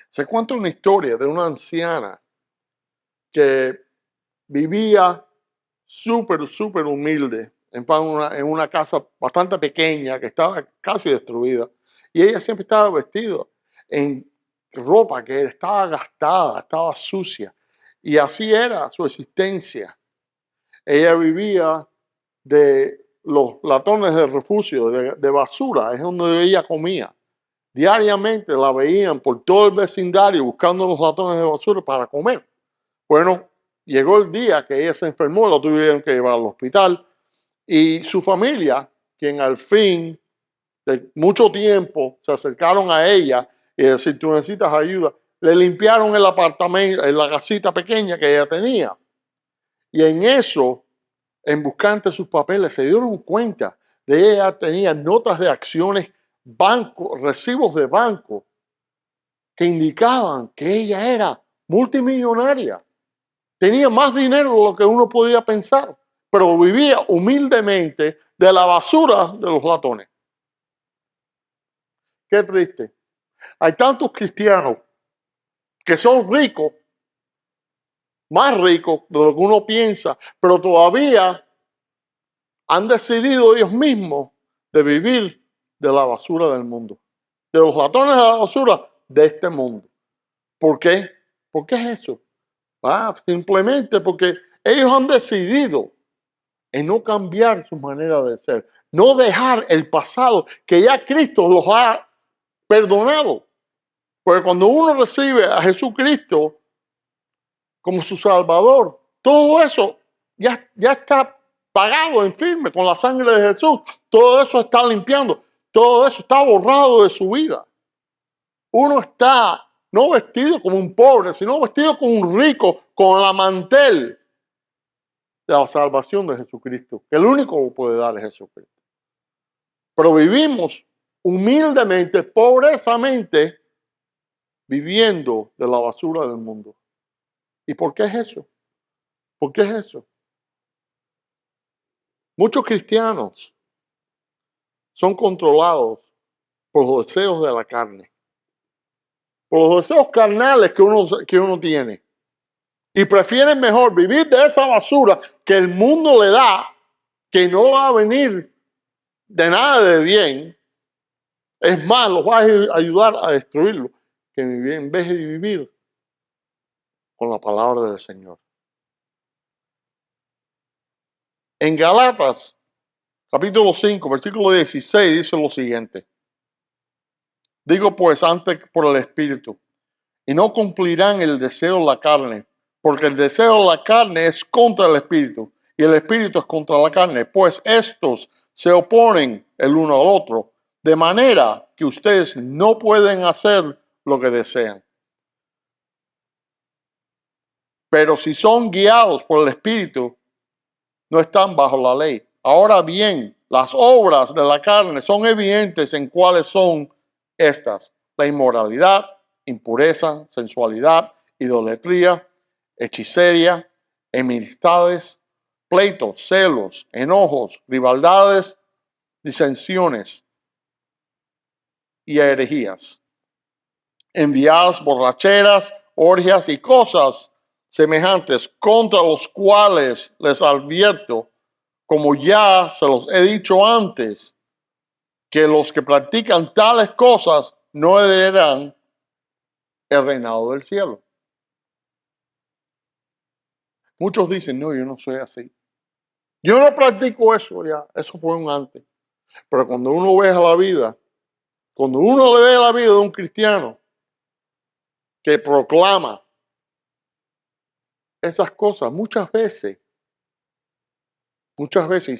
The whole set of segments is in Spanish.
Se cuenta una historia de una anciana que vivía súper humilde en una casa bastante pequeña que estaba casi destruida. Y ella siempre estaba vestida en ropa que estaba gastada, estaba sucia. Y así era su existencia. Ella vivía de los latones de refugio, de basura, es donde ella comía. Diariamente la veían por todo el vecindario buscando los latones de basura para comer. Bueno, llegó el día que ella se enfermó, la tuvieron que llevar al hospital y su familia, quien al fin de mucho tiempo se acercaron a ella y decir, tú necesitas ayuda, le limpiaron el apartamento, en la casita pequeña que ella tenía. Y en eso, en buscando sus papeles, se dieron cuenta de que ella tenía notas de acciones, banco, recibos de banco, que indicaban que ella era multimillonaria. Tenía más dinero de lo que uno podía pensar, pero vivía humildemente de la basura de los latones. Qué triste. Hay tantos cristianos que son ricos, más ricos de lo que uno piensa, pero todavía han decidido ellos mismos de vivir de la basura del mundo, de los latones de la basura de este mundo. ¿Por qué? ¿Por qué es eso? Simplemente porque ellos han decidido en no cambiar su manera de ser, no dejar el pasado que ya Cristo los ha perdonado. Porque cuando uno recibe a Jesucristo como su Salvador, todo eso ya está pagado en firme con la sangre de Jesús. Todo eso está limpiando, todo eso está borrado de su vida. Uno está no vestido como un pobre, sino vestido como un rico, con la mantel de la salvación de Jesucristo, que el único que lo puede dar es Jesucristo. Pero vivimos humildemente, pobrezamente, viviendo de la basura del mundo. ¿Y por qué es eso? ¿Por qué es eso? Muchos cristianos son controlados por los deseos de la carne, por los deseos carnales que uno tiene. Y prefieren mejor vivir de esa basura que el mundo le da, que no va a venir de nada de bien. Es más, los va a ayudar a destruirlo, que en vez de vivir con la palabra del Señor. En Galatas, capítulo 5, versículo 16, dice lo siguiente. Digo pues antes por el Espíritu, y no cumplirán el deseo de la carne, porque el deseo de la carne es contra el Espíritu, y el Espíritu es contra la carne, pues estos se oponen el uno al otro, de manera que ustedes no pueden hacer lo que desean. Pero si son guiados por el Espíritu, no están bajo la ley. Ahora bien, las obras de la carne son evidentes en cuáles son estas: la inmoralidad, impureza, sensualidad, idolatría, hechicería, enemistades, pleitos, celos, enojos, rivalidades, disensiones y herejías, enviadas, borracheras, orgias y cosas semejantes, contra los cuales les advierto, como ya se los he dicho antes, que los que practican tales cosas no heredarán el reinado del cielo. Muchos dicen, no, yo no soy así. Yo no practico eso ya, eso fue un antes. Pero cuando uno ve la vida, cuando uno le ve la vida de un cristiano que proclama esas cosas, muchas veces,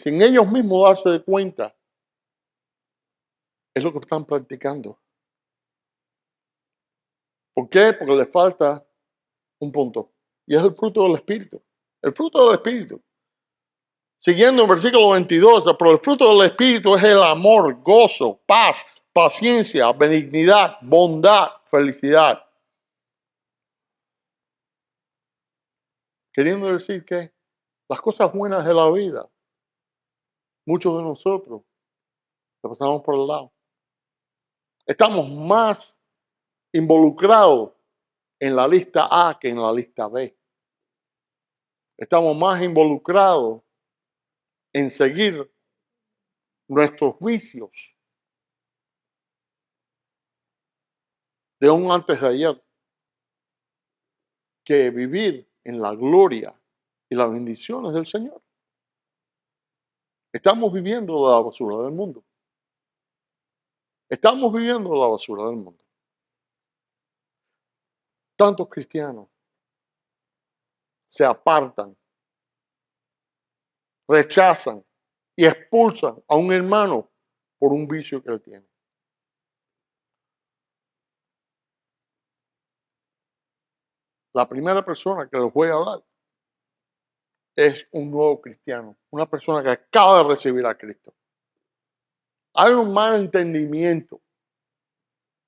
sin ellos mismos darse de cuenta, es lo que están practicando. ¿Por qué? Porque les falta un punto. Y es el fruto del Espíritu. El fruto del Espíritu. Siguiendo el versículo 22, pero el fruto del Espíritu es el amor, gozo, paz, paciencia, benignidad, bondad, felicidad. Queriendo decir que las cosas buenas de la vida, muchos de nosotros le pasamos por el lado. Estamos más involucrados en la lista A que en la lista B. Estamos más involucrados en seguir nuestros vicios de un antes de ayer que vivir en la gloria y las bendiciones del Señor. Estamos viviendo de la basura del mundo. Estamos viviendo de la basura del mundo. Tantos cristianos se apartan, rechazan y expulsan a un hermano por un vicio que él tiene. La primera persona que les voy a dar es un nuevo cristiano, una persona que acaba de recibir a Cristo. Hay un mal entendimiento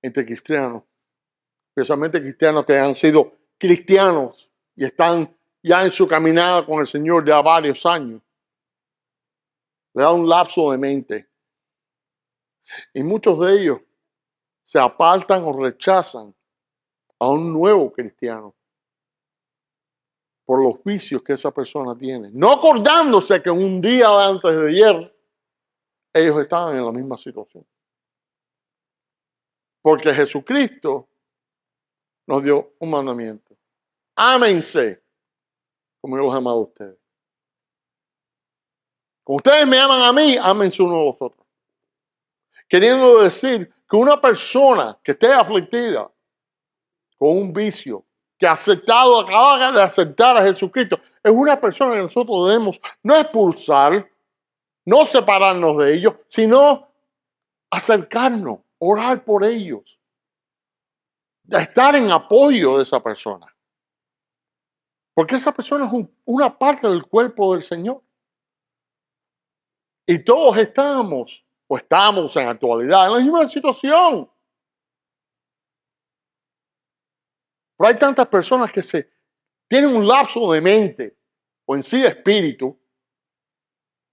entre cristianos, especialmente cristianos que han sido cristianos y están ya en su caminada con el Señor ya varios años. Le da un lapso de mente. Y muchos de ellos se apartan o rechazan a un nuevo cristiano por los vicios que esa persona tiene. No acordándose que un día antes de ayer ellos estaban en la misma situación. Porque Jesucristo nos dio un mandamiento. Ámense como yo los he amado a ustedes. Como ustedes me aman a mí, ámense uno a los otros. Queriendo decir que una persona que esté afligida con un vicio, que acaba de aceptar a Jesucristo, es una persona que nosotros debemos no expulsar, no separarnos de ellos, sino acercarnos, orar por ellos, estar en apoyo de esa persona. Porque esa persona es una parte del cuerpo del Señor. Y todos estamos en actualidad en la misma situación. Pero hay tantas personas que tienen un lapso de mente o en sí de espíritu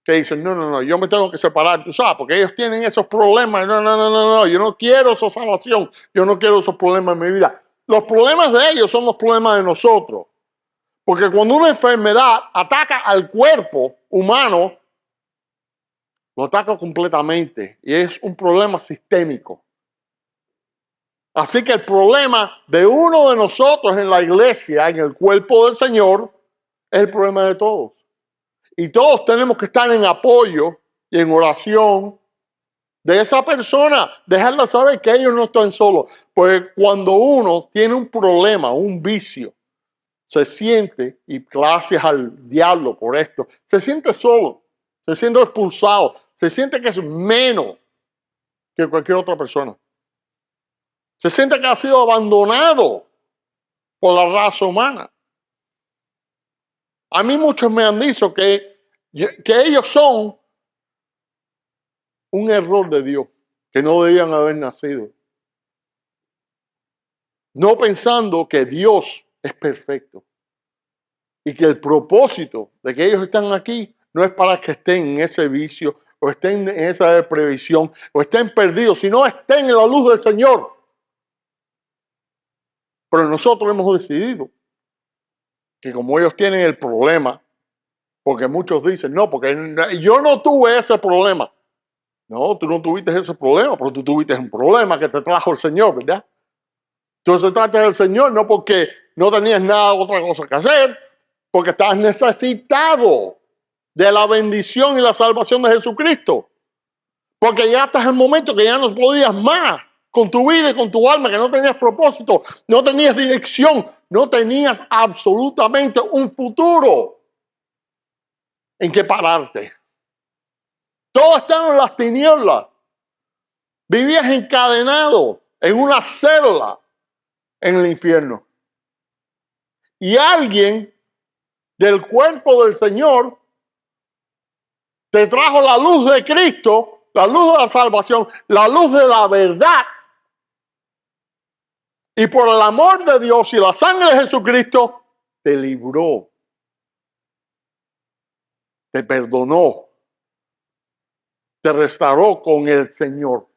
que dicen, no, yo me tengo que separar, tú sabes, porque ellos tienen esos problemas, no, yo no quiero esa salvación, yo no quiero esos problemas en mi vida. Los problemas de ellos son los problemas de nosotros. Porque cuando una enfermedad ataca al cuerpo humano, lo ataca completamente y es un problema sistémico. Así que el problema de uno de nosotros en la iglesia, en el cuerpo del Señor, es el problema de todos. Y todos tenemos que estar en apoyo y en oración de esa persona, dejarla saber que ellos no están solos. Porque cuando uno tiene un problema, un vicio, se siente, y gracias al diablo por esto, se siente solo, se siente expulsado, se siente que es menos que cualquier otra persona. Se siente que ha sido abandonado por la raza humana. A mí muchos me han dicho que ellos son un error de Dios, que no debían haber nacido. No pensando que Dios es perfecto y que el propósito de que ellos están aquí no es para que estén en ese vicio o estén en esa depresión o estén perdidos, sino estén en la luz del Señor. Pero nosotros hemos decidido que como ellos tienen el problema, porque muchos dicen, no, porque yo no tuve ese problema. No, tú no tuviste ese problema, pero tú tuviste un problema que te trajo el Señor, ¿verdad? Entonces trata del Señor no porque no tenías nada, otra cosa que hacer, porque estabas necesitado de la bendición y la salvación de Jesucristo. Porque ya hasta el momento que ya no podías más con tu vida y con tu alma, que no tenías propósito, no tenías dirección, no tenías absolutamente un futuro en que pararte. Todo estaba en las tinieblas. Vivías encadenado en una celda en el infierno. Y alguien del cuerpo del Señor te trajo la luz de Cristo, la luz de la salvación, la luz de la verdad. Y por el amor de Dios y la sangre de Jesucristo, te libró, te perdonó, te restauró con el Señor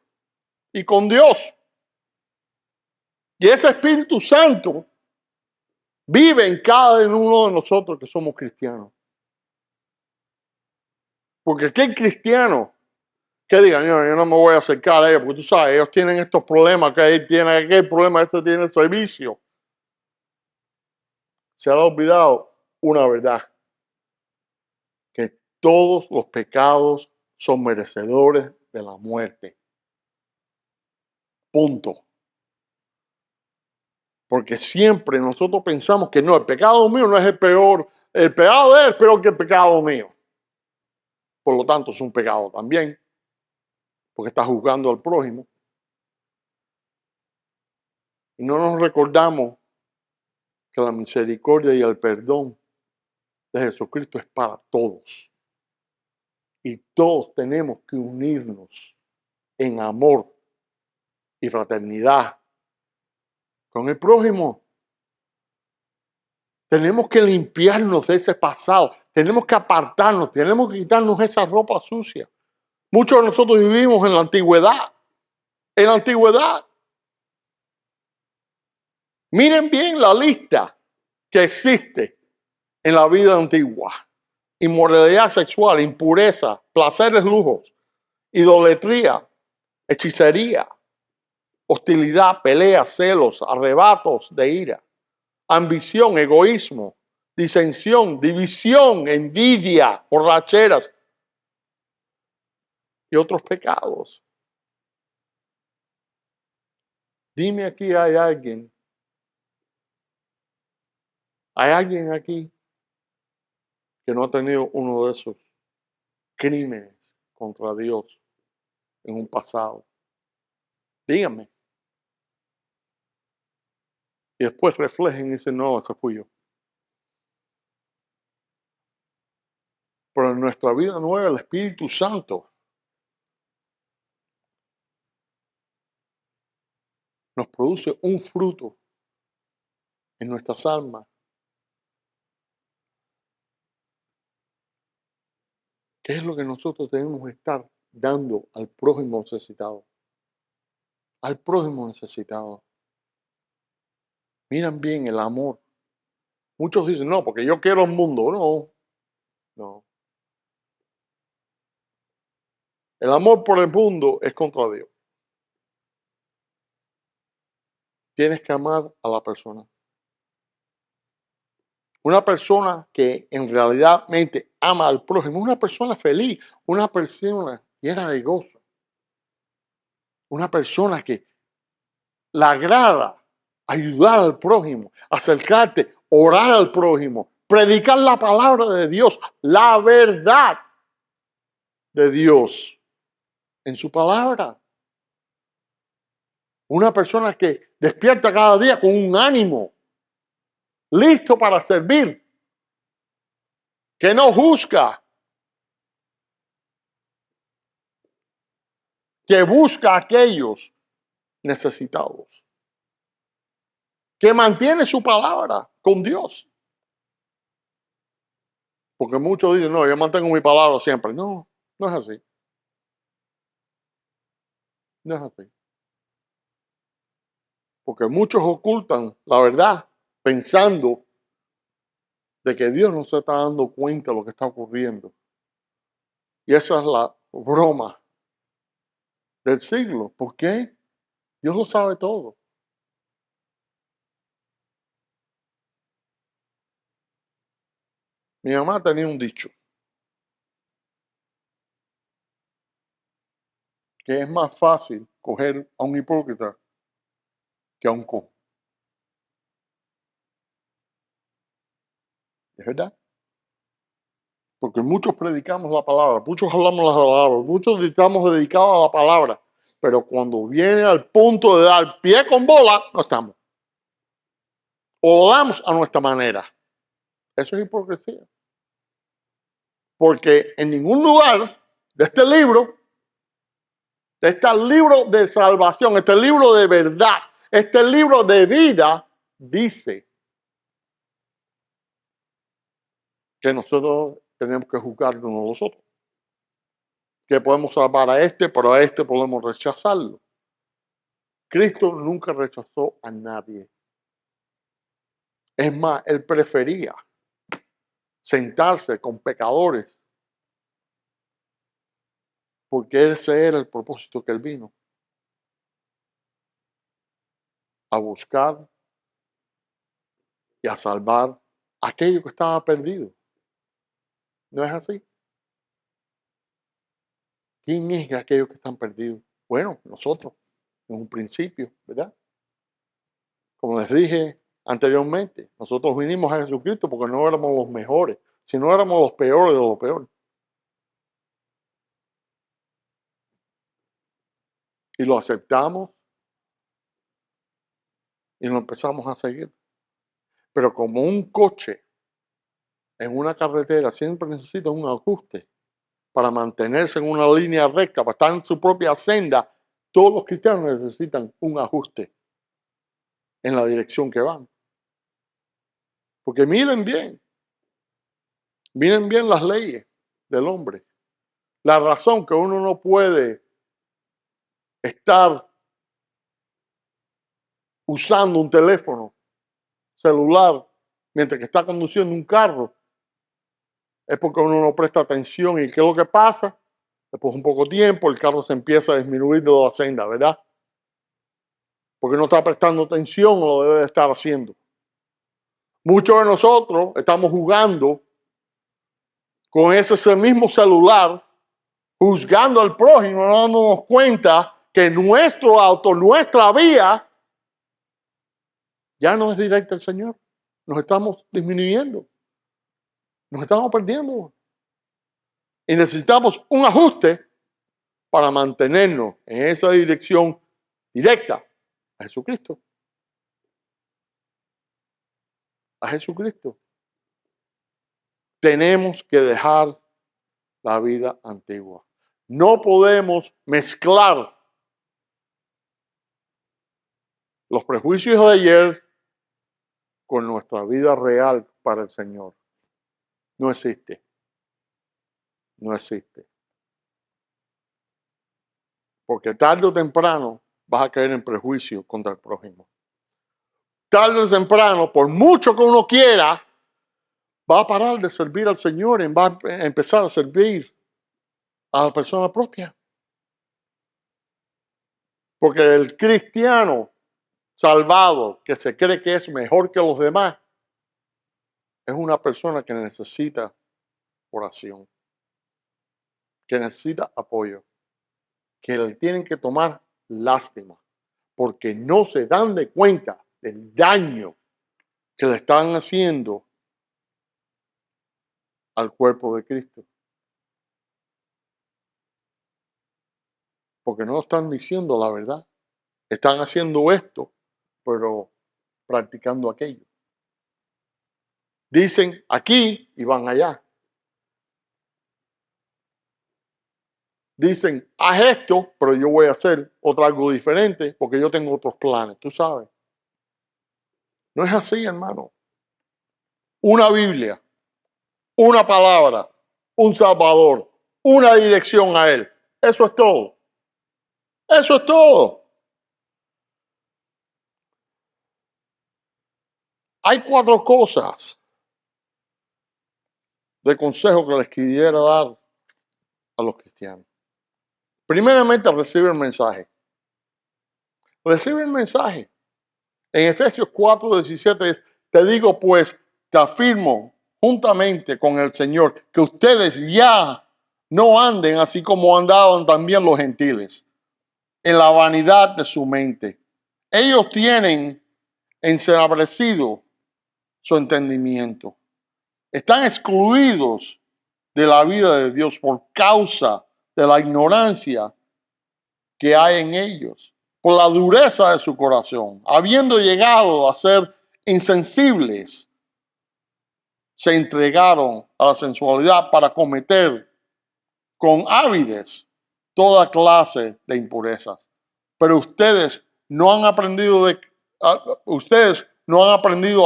y con Dios. Y ese Espíritu Santo vive en cada uno de nosotros que somos cristianos. Porque ¿qué cristiano que digan, yo no me voy a acercar a ellos? Porque tú sabes, ellos tienen estos problemas, que ellos tienen aquel problema, este tiene ese vicio. Se ha olvidado una verdad, que todos los pecados son merecedores de la muerte. Punto. Porque siempre nosotros pensamos que no, el pecado mío no es el peor, el pecado de él es peor que el pecado mío. Por lo tanto, es un pecado también, porque está juzgando al prójimo. Y no nos recordamos que la misericordia y el perdón de Jesucristo es para todos. Y todos tenemos que unirnos en amor y fraternidad con el prójimo. Tenemos que limpiarnos de ese pasado. Tenemos que apartarnos. Tenemos que quitarnos esa ropa sucia. Muchos de nosotros vivimos en la antigüedad. En la antigüedad. Miren bien la lista que existe en la vida antigua. Inmoralidad sexual, impureza, placeres, lujos, idolatría, hechicería, hostilidad, peleas, celos, arrebatos de ira, ambición, egoísmo, disensión, división, envidia, borracheras y otros pecados. Dime aquí, hay alguien aquí que no ha tenido uno de esos crímenes contra Dios en un pasado. Díganme. Y después reflejen y dicen, no, ese fui yo. Pero en nuestra vida nueva, el Espíritu Santo nos produce un fruto en nuestras almas. ¿Qué es lo que nosotros debemos estar dando al prójimo necesitado? Al prójimo necesitado. Miran bien el amor. Muchos dicen, no, porque yo quiero el mundo. No, no. El amor por el mundo es contra Dios. Tienes que amar a la persona. Una persona que en realidad ama al prójimo, una persona feliz, una persona llena de gozo, una persona que le agrada ayudar al prójimo, acercarte, orar al prójimo, predicar la palabra de Dios, la verdad de Dios en su palabra. Una persona que despierta cada día con un ánimo, listo para servir, que no juzga, que busca a aquellos necesitados, que mantiene su palabra con Dios. Porque muchos dicen, no, yo mantengo mi palabra siempre. No, no es así. No es así. Porque muchos ocultan la verdad pensando de que Dios no se está dando cuenta de lo que está ocurriendo. Y esa es la broma del siglo. ¿Por qué? Dios lo sabe todo. Mi mamá tenía un dicho, que es más fácil coger a un hipócrita que a un cojo. ¿Es verdad? Porque muchos predicamos la palabra, muchos hablamos la palabra, muchos estamos dedicados a la palabra, pero cuando viene al punto de dar pie con bola, no estamos. O lo damos a nuestra manera. Eso es hipocresía. Porque en ningún lugar de este libro de salvación, este libro de verdad, este libro de vida, dice que nosotros tenemos que juzgarnos nosotros. Que podemos salvar a este, pero a este podemos rechazarlo. Cristo nunca rechazó a nadie. Es más, Él prefería sentarse con pecadores, porque ese era el propósito que Él vino, a buscar y a salvar a aquello que estaba perdido. ¿No es así? ¿Quién es aquellos que están perdidos? Bueno, nosotros, en un principio, ¿verdad? Como les dije anteriormente, nosotros vinimos a Jesucristo porque no éramos los mejores, sino éramos los peores de los peores. Y lo aceptamos y lo empezamos a seguir. Pero como un coche en una carretera siempre necesita un ajuste para mantenerse en una línea recta, para estar en su propia senda, todos los cristianos necesitan un ajuste en la dirección que van. Porque miren bien las leyes del hombre. La razón que uno no puede estar usando un teléfono celular mientras que está conduciendo un carro es porque uno no presta atención. ¿Y qué es lo que pasa? Después de un poco tiempo el carro se empieza a disminuir de la senda, ¿verdad? Porque no está prestando atención o lo debe de estar haciendo. Muchos de nosotros estamos jugando con ese mismo celular, juzgando al prójimo, no dándonos cuenta que nuestro auto, nuestra vía, ya no es directa al Señor. Nos estamos disminuyendo. Nos estamos perdiendo. Y necesitamos un ajuste para mantenernos en esa dirección directa a Jesucristo. A Jesucristo. Tenemos que dejar la vida antigua. No podemos mezclar los prejuicios de ayer con nuestra vida real para el Señor. No existe. No existe. Porque tarde o temprano vas a caer en prejuicio contra el prójimo. Tarde o temprano, por mucho que uno quiera, va a parar de servir al Señor y va a empezar a servir a la persona propia. Porque el cristiano salvado, que se cree que es mejor que los demás, es una persona que necesita oración, que necesita apoyo, que le tienen que tomar lástima, porque no se dan de cuenta del daño que le están haciendo al cuerpo de Cristo. Porque no están diciendo la verdad. Están haciendo esto, pero practicando aquello. Dicen aquí y van allá. Dicen, haz esto, pero yo voy a hacer algo diferente porque yo tengo otros planes, tú sabes. No es así, hermano. Una Biblia, una palabra, un Salvador, una dirección a Él. Eso es todo. Eso es todo. Hay 4 cosas de consejo que les quisiera dar a los cristianos. Primeramente, recibe el mensaje. Recibe el mensaje. En Efesios 4:17 es, te digo pues, te afirmo juntamente con el Señor, que ustedes ya no anden así como andaban también los gentiles, en la vanidad de su mente. Ellos tienen enseñabrecido su entendimiento. Están excluidos de la vida de Dios por causa de la ignorancia que hay en ellos, por la dureza de su corazón, habiendo llegado a ser insensibles, se entregaron a la sensualidad para cometer con avidez toda clase de impurezas. Pero ustedes no han aprendido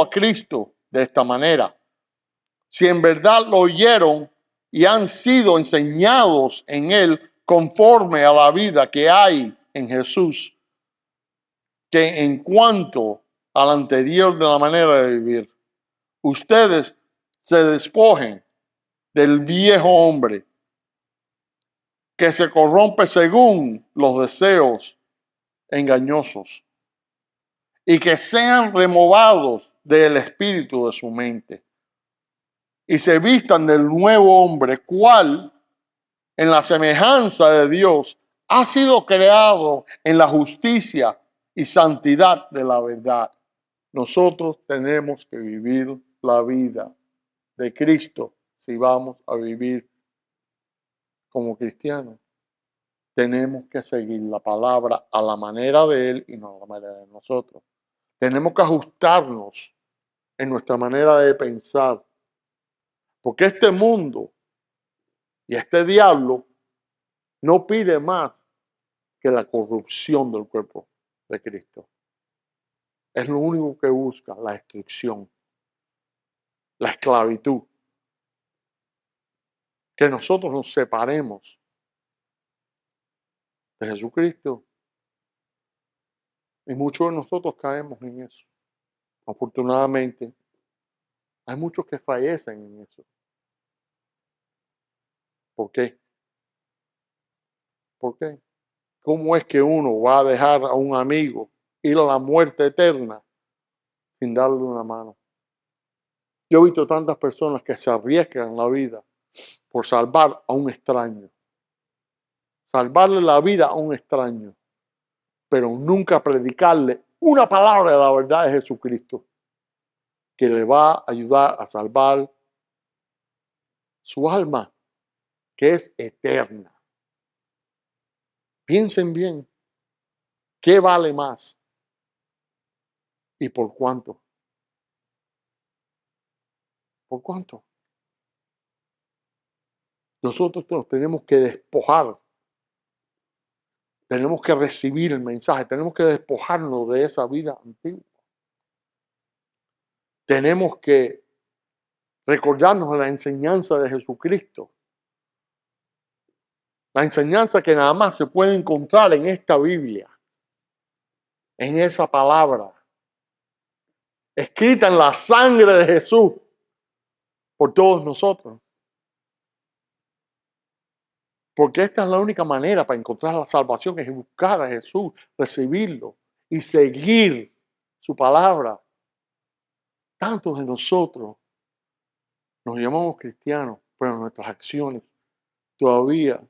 a Cristo de esta manera. Si en verdad lo oyeron y han sido enseñados en Él conforme a la vida que hay en Jesús, que en cuanto al anterior de la manera de vivir, ustedes se despojen del viejo hombre que se corrompe según los deseos engañosos y que sean removados del espíritu de su mente y se vistan del nuevo hombre, cual en la semejanza de Dios ha sido creado en la justicia y santidad de la verdad. Nosotros tenemos que vivir la vida de Cristo si vamos a vivir como cristianos. Tenemos que seguir la palabra a la manera de Él y no a la manera de nosotros. Tenemos que ajustarnos en nuestra manera de pensar, porque este mundo y este diablo no pide más que la corrupción del cuerpo de Cristo. Es lo único que busca, la destrucción, la esclavitud. Que nosotros nos separemos de Jesucristo. Y muchos de nosotros caemos en eso. Afortunadamente, hay muchos que fallecen en eso. ¿Por qué? ¿Por qué? ¿Cómo es que uno va a dejar a un amigo ir a la muerte eterna sin darle una mano? Yo he visto tantas personas que se arriesgan la vida por salvar a un extraño. Salvarle la vida a un extraño, pero nunca predicarle una palabra de la verdad de Jesucristo que le va a ayudar a salvar su alma, que es eterna. Piensen bien, ¿qué vale más y por cuánto? ¿Por cuánto? Nosotros nos tenemos que despojar, tenemos que recibir el mensaje, tenemos que despojarnos de esa vida antigua. Tenemos que recordarnos de la enseñanza de Jesucristo, la enseñanza que nada más se puede encontrar en esta Biblia, en esa palabra, escrita en la sangre de Jesús por todos nosotros. Porque esta es la única manera para encontrar la salvación, es buscar a Jesús, recibirlo y seguir su palabra. Tantos de nosotros nos llamamos cristianos, pero nuestras acciones todavía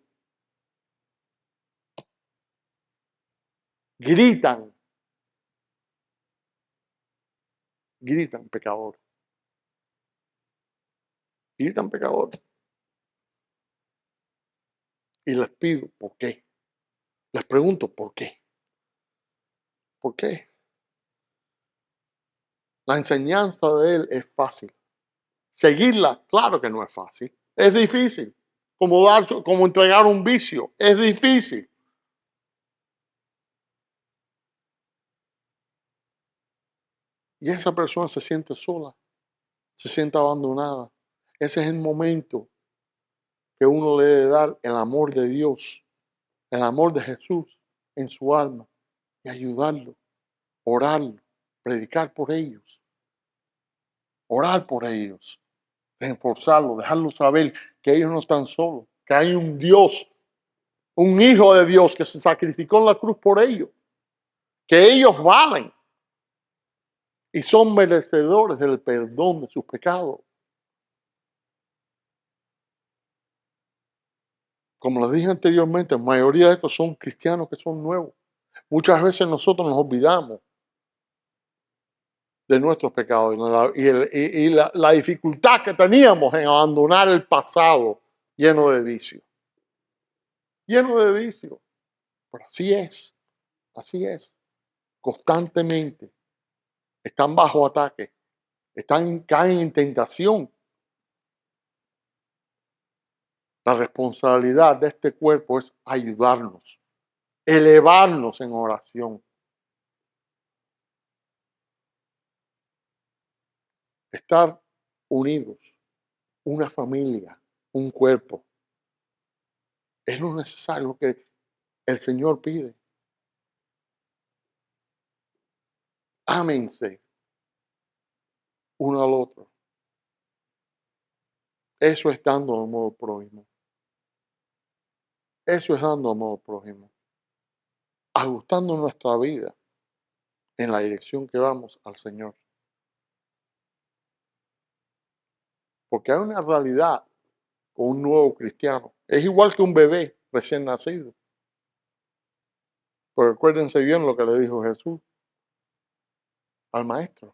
gritan pecador. Gritan pecador. Y les pido, ¿por qué? Les pregunto, ¿por qué? ¿Por qué? La enseñanza de Él es fácil. Seguirla, claro que no es fácil. Es difícil. Como entregar un vicio. Es difícil. Y esa persona se siente sola, se siente abandonada. Ese es el momento que uno le debe dar el amor de Dios, el amor de Jesús en su alma y ayudarlo, orarlo, predicar por ellos, orar por ellos, reforzarlo, dejarlo saber que ellos no están solos, que hay un Dios, un Hijo de Dios que se sacrificó en la cruz por ellos, que ellos valen y son merecedores del perdón de sus pecados. Como les dije anteriormente, la mayoría de estos son cristianos que son nuevos. Muchas veces nosotros nos olvidamos de nuestros pecados y la dificultad que teníamos en abandonar el pasado lleno de vicios. Lleno de vicios. Pero así es. Constantemente están bajo ataque, caen en tentación. La responsabilidad de este cuerpo es ayudarnos, elevarnos en oración. Estar unidos, una familia, un cuerpo. Es lo necesario que el Señor pide. Ámense uno al otro. Eso es dando amor al prójimo. Eso es dando amor al prójimo. Ajustando nuestra vida en la dirección que vamos al Señor. Porque hay una realidad con un nuevo cristiano. Es igual que un bebé recién nacido. Pero recuérdense bien lo que le dijo Jesús al maestro.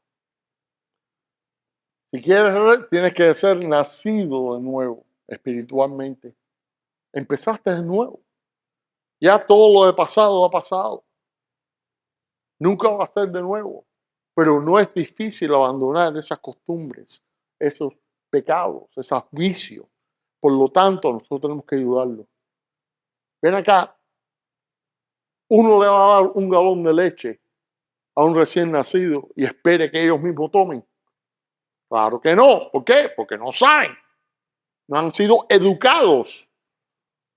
Si quieres ver, tienes que ser nacido de nuevo, espiritualmente. Empezaste de nuevo. Ya todo lo de pasado ha pasado. Nunca va a ser de nuevo. Pero no es difícil abandonar esas costumbres, esos pecados, esos vicios. Por lo tanto, nosotros tenemos que ayudarlo. Ven acá, uno le va a dar un galón de leche a un recién nacido y espere que ellos mismos tomen. Claro que no. ¿Por qué? Porque no saben. No han sido educados.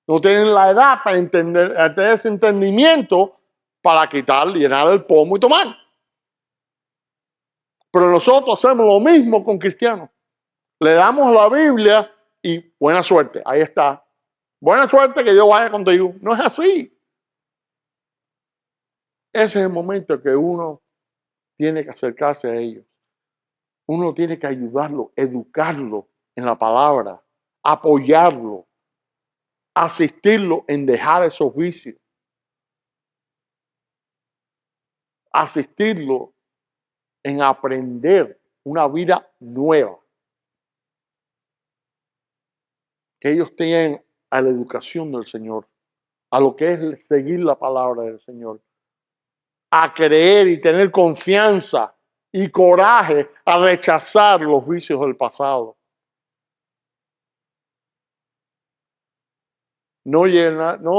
No tienen la edad para tener ese entendimiento para quitar, llenar el pomo y tomar. Pero nosotros hacemos lo mismo con cristianos. Le damos la Biblia y buena suerte, ahí está. Buena suerte que Dios vaya contigo. No es así. Ese es el momento que uno tiene que acercarse a ellos. Uno tiene que ayudarlo, educarlo en la palabra, apoyarlo, asistirlo en dejar esos vicios, asistirlo en aprender una vida nueva. Que ellos tengan a la educación del Señor, a lo que es seguir la palabra del Señor, a creer y tener confianza y coraje a rechazar los vicios del pasado. No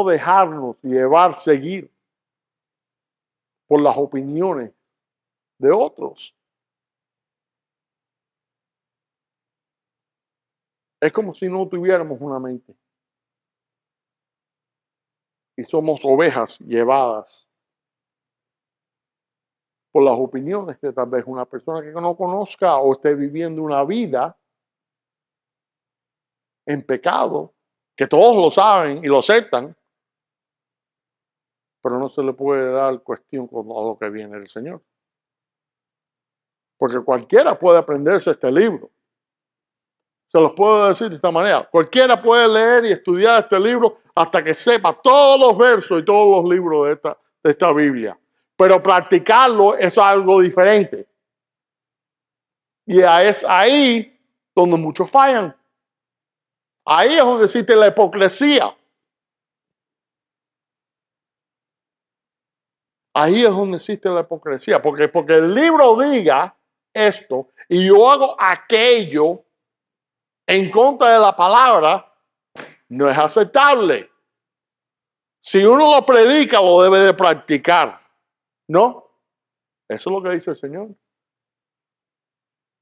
dejarnos llevar, seguir por las opiniones de otros. Es como si no tuviéramos una mente. Y somos ovejas llevadas por las opiniones que tal vez una persona que no conozca o esté viviendo una vida en pecado, que todos lo saben y lo aceptan, pero no se le puede dar cuestión con lo que viene del Señor. Porque cualquiera puede aprenderse este libro. Se los puedo decir de esta manera. Cualquiera puede leer y estudiar este libro hasta que sepa todos los versos y todos los libros de esta Biblia. Pero practicarlo es algo diferente. Y es ahí donde muchos fallan. Ahí es donde existe la hipocresía. Ahí es donde existe la hipocresía. Porque el libro diga esto y yo hago aquello en contra de la palabra, no es aceptable. Si uno lo predica, lo debe de practicar. ¿No? Eso es lo que dice el Señor.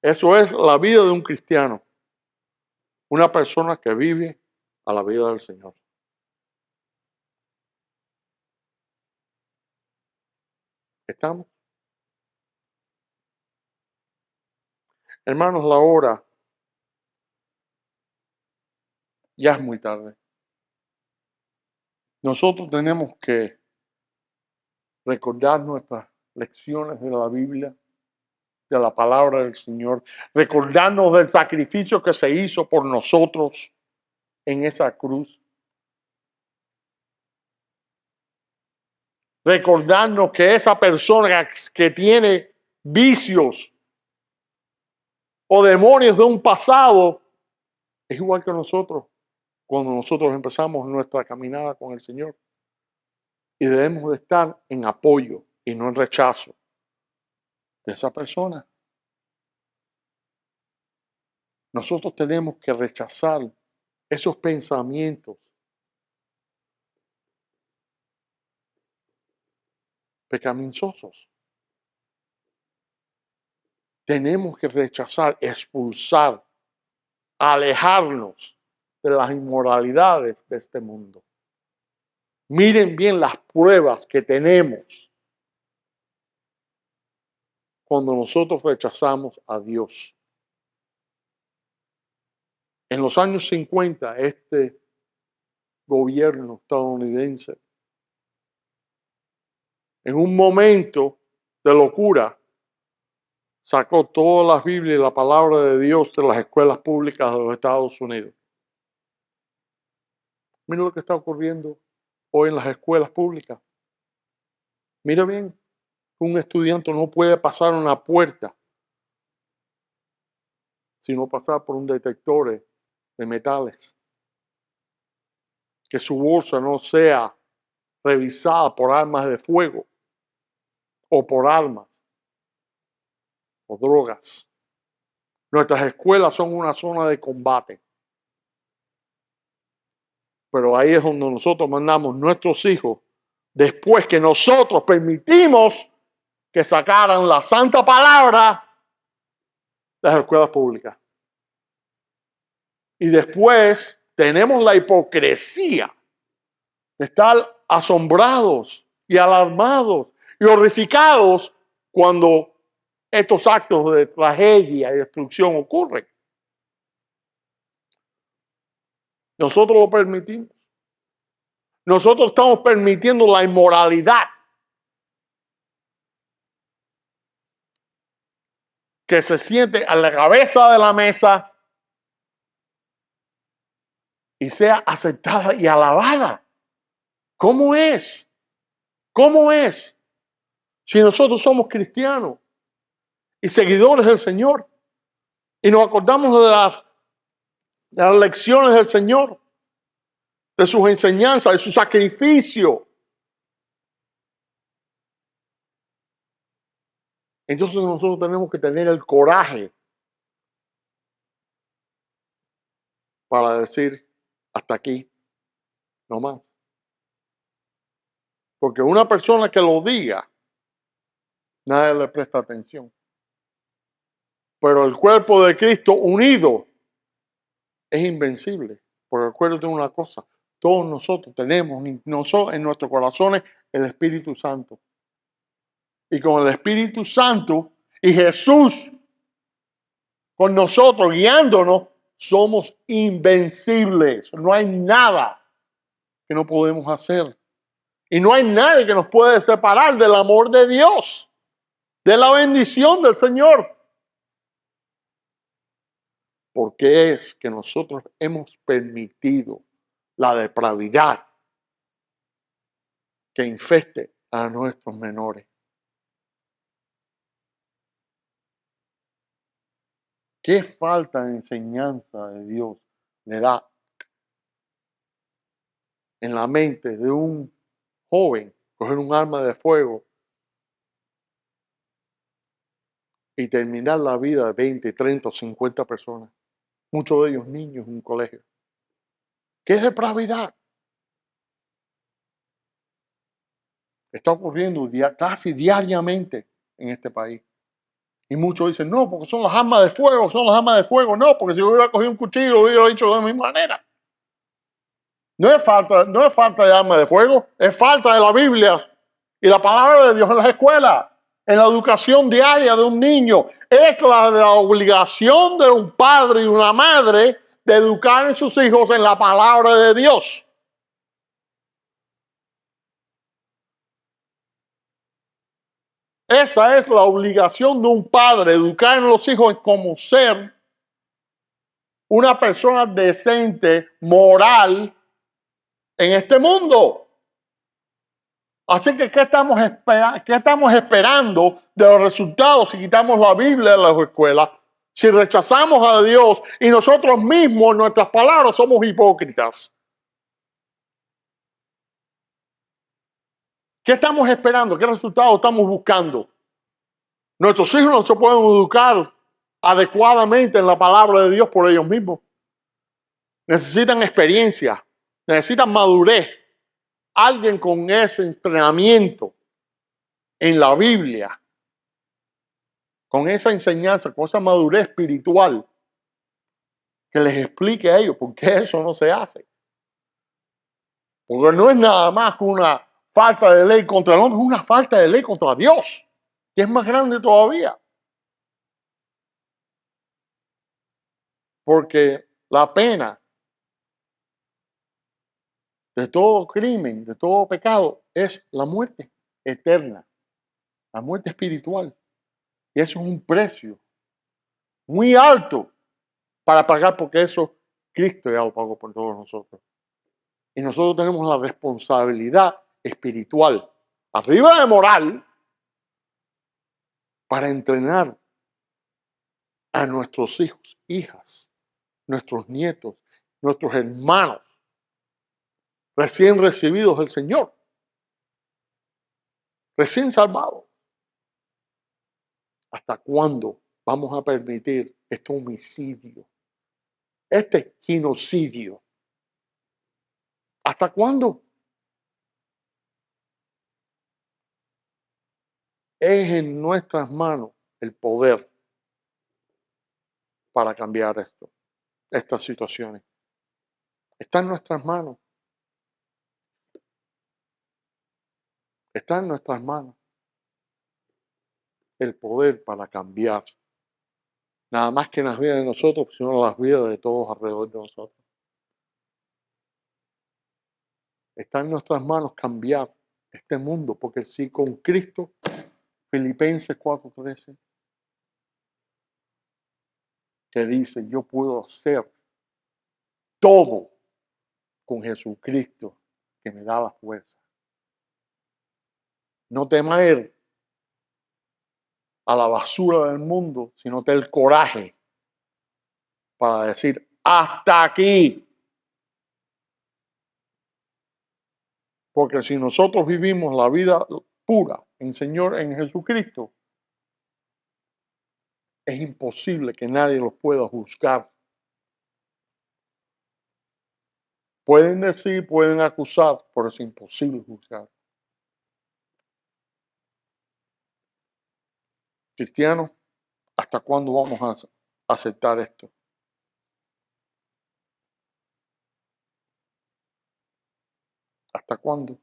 Eso es la vida de un cristiano. Una persona que vive a la vida del Señor. ¿Estamos? Hermanos, la hora ya es muy tarde. Nosotros tenemos que recordar nuestras lecciones de la Biblia, de la palabra del Señor, recordarnos del sacrificio que se hizo por nosotros en esa cruz. Recordarnos que esa persona que tiene vicios o demonios de un pasado es igual que nosotros cuando nosotros empezamos nuestra caminada con el Señor. Y debemos de estar en apoyo y no en rechazo de esa persona. Nosotros tenemos que rechazar esos pensamientos pecaminosos. Tenemos que rechazar, expulsar, alejarnos de las inmoralidades de este mundo. Miren bien las pruebas que tenemos cuando nosotros rechazamos a Dios. En los años 50, este gobierno estadounidense, en un momento de locura, sacó todas las Biblias y la palabra de Dios de las escuelas públicas de los Estados Unidos. Mira lo que está ocurriendo hoy en las escuelas públicas. Mira bien, un estudiante no puede pasar una puerta sino pasar por un detector de metales. Que su bolsa no sea revisada por armas de fuego o por armas o drogas. Nuestras escuelas son una zona de combate. Pero ahí es donde nosotros mandamos nuestros hijos después que nosotros permitimos que sacaran la santa palabra de las escuelas públicas. Y después tenemos la hipocresía de estar asombrados y alarmados y horrificados cuando estos actos de tragedia y destrucción ocurren. Nosotros lo permitimos. Nosotros estamos permitiendo la inmoralidad que se siente a la cabeza de la mesa y sea aceptada y alabada. ¿Cómo es? ¿Cómo es? Si nosotros somos cristianos y seguidores del Señor y nos acordamos de las lecciones del Señor, de sus enseñanzas, de su sacrificio, entonces nosotros tenemos que tener el coraje para decir hasta aquí, no más. Porque una persona que lo diga, nadie le presta atención. Pero el cuerpo de Cristo unido es invencible. Porque acuérdate de una cosa, todos nosotros tenemos en nuestros corazones el Espíritu Santo. Y con el Espíritu Santo y Jesús con nosotros guiándonos, somos invencibles. No hay nada que no podemos hacer. Y no hay nadie que nos puede separar del amor de Dios, de la bendición del Señor. Porque es que nosotros hemos permitido la depravidad que infeste a nuestros menores. ¿Qué falta de enseñanza de Dios le da en la mente de un joven coger un arma de fuego y terminar la vida de 20, 30 o 50 personas? Muchos de ellos niños en un colegio. ¿Qué es depravidad? Está ocurriendo casi diariamente en este país. Y muchos dicen, no, porque son las armas de fuego, son las armas de fuego. No, porque si yo hubiera cogido un cuchillo, lo hubiera hecho de la misma manera. No es falta de armas de fuego, es falta de la Biblia y la palabra de Dios en las escuelas, en la educación diaria de un niño. Es la obligación de un padre y una madre de educar a sus hijos en la palabra de Dios. Esa es la obligación de un padre, educar a los hijos como ser una persona decente, moral, en este mundo. Así que, ¿qué estamos esperando de los resultados si quitamos la Biblia de las escuelas? Si rechazamos a Dios y nosotros mismos, nuestras palabras, somos hipócritas. ¿Qué estamos esperando? ¿Qué resultados estamos buscando? Nuestros hijos no se pueden educar adecuadamente en la palabra de Dios por ellos mismos. Necesitan experiencia, necesitan madurez. Alguien con ese entrenamiento en la Biblia, con esa enseñanza, con esa madurez espiritual, que les explique a ellos por qué eso no se hace. Porque no es nada más que una falta de ley contra el hombre, es una falta de ley contra Dios, que es más grande todavía. porque la pena de todo crimen, de todo pecado, es la muerte eterna, la muerte espiritual. Y eso es un precio muy alto para pagar, porque eso Cristo ya lo pagó por todos nosotros. Y nosotros tenemos la responsabilidad espiritual, arriba de moral, para entrenar a nuestros hijos, hijas, nuestros nietos, nuestros hermanos recién recibidos del Señor, recién salvados. ¿Hasta cuándo vamos a permitir este homicidio, este genocidio? ¿Hasta cuándo? Es en nuestras manos el poder para cambiar esto, estas situaciones. Está en nuestras manos. Está en nuestras manos el poder para cambiar. Nada más que en las vidas de nosotros, sino en las vidas de todos alrededor de nosotros. Está en nuestras manos cambiar este mundo, porque si con Cristo, Filipenses 4:13, que dice, yo puedo hacer todo con Jesucristo, que me da la fuerza. No temer a la basura del mundo, sino tener el coraje para decir, hasta aquí. Porque si nosotros vivimos la vida pura en Señor, en Jesucristo, es imposible que nadie los pueda juzgar. Pueden decir, pueden acusar, pero es imposible juzgar. Cristianos, ¿hasta cuándo vamos a aceptar esto? ¿Hasta cuándo?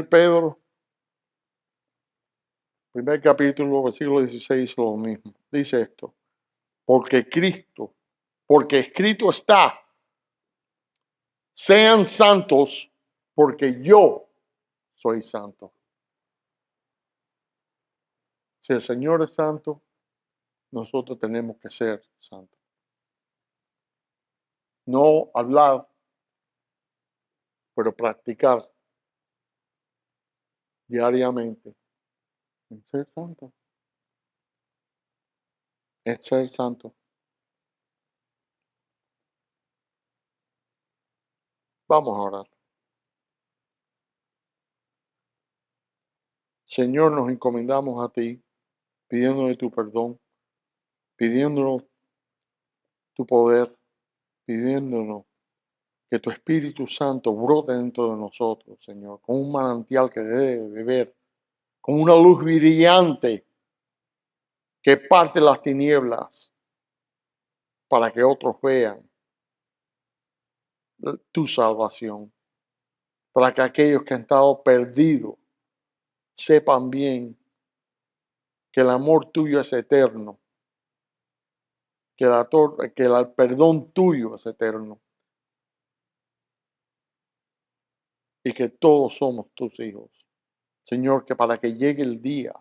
Pedro, primer capítulo, versículo 16, lo mismo. Dice esto, porque escrito está, sean santos, porque yo soy santo. Si el Señor es santo, nosotros tenemos que ser santos. No hablar, pero practicar diariamente en ser santo. Es ser santo. Vamos a orar. Señor, nos encomendamos a ti, pidiéndole tu perdón, pidiéndonos tu poder, pidiéndonos que tu Espíritu Santo brote dentro de nosotros, Señor, con un manantial que debe beber, con una luz brillante que parte las tinieblas para que otros vean tu salvación, para que aquellos que han estado perdidos sepan bien que el amor tuyo es eterno, que el perdón tuyo es eterno y que todos somos tus hijos. Señor, que para que llegue el día,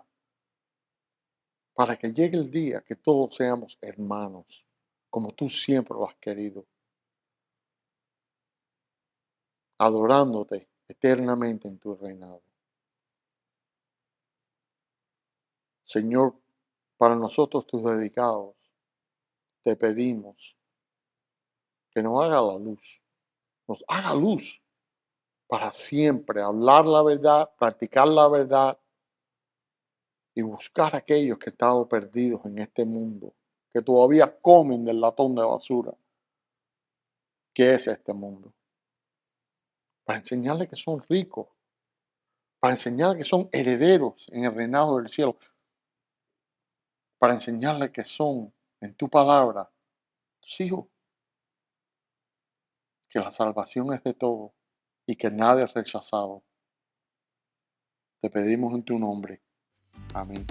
que todos seamos hermanos, como tú siempre lo has querido, adorándote eternamente en tu reinado. Señor, para nosotros tus dedicados, te pedimos que nos haga luz para siempre, hablar la verdad, practicar la verdad y buscar a aquellos que han estado perdidos en este mundo, que todavía comen del latón de basura, que es este mundo, para enseñarles que son ricos, para enseñarles que son herederos en el reinado del cielo, para enseñarles que son en tu palabra tus hijos, que la salvación es de todos y que nadie es rechazado. Te pedimos en tu nombre. Amén.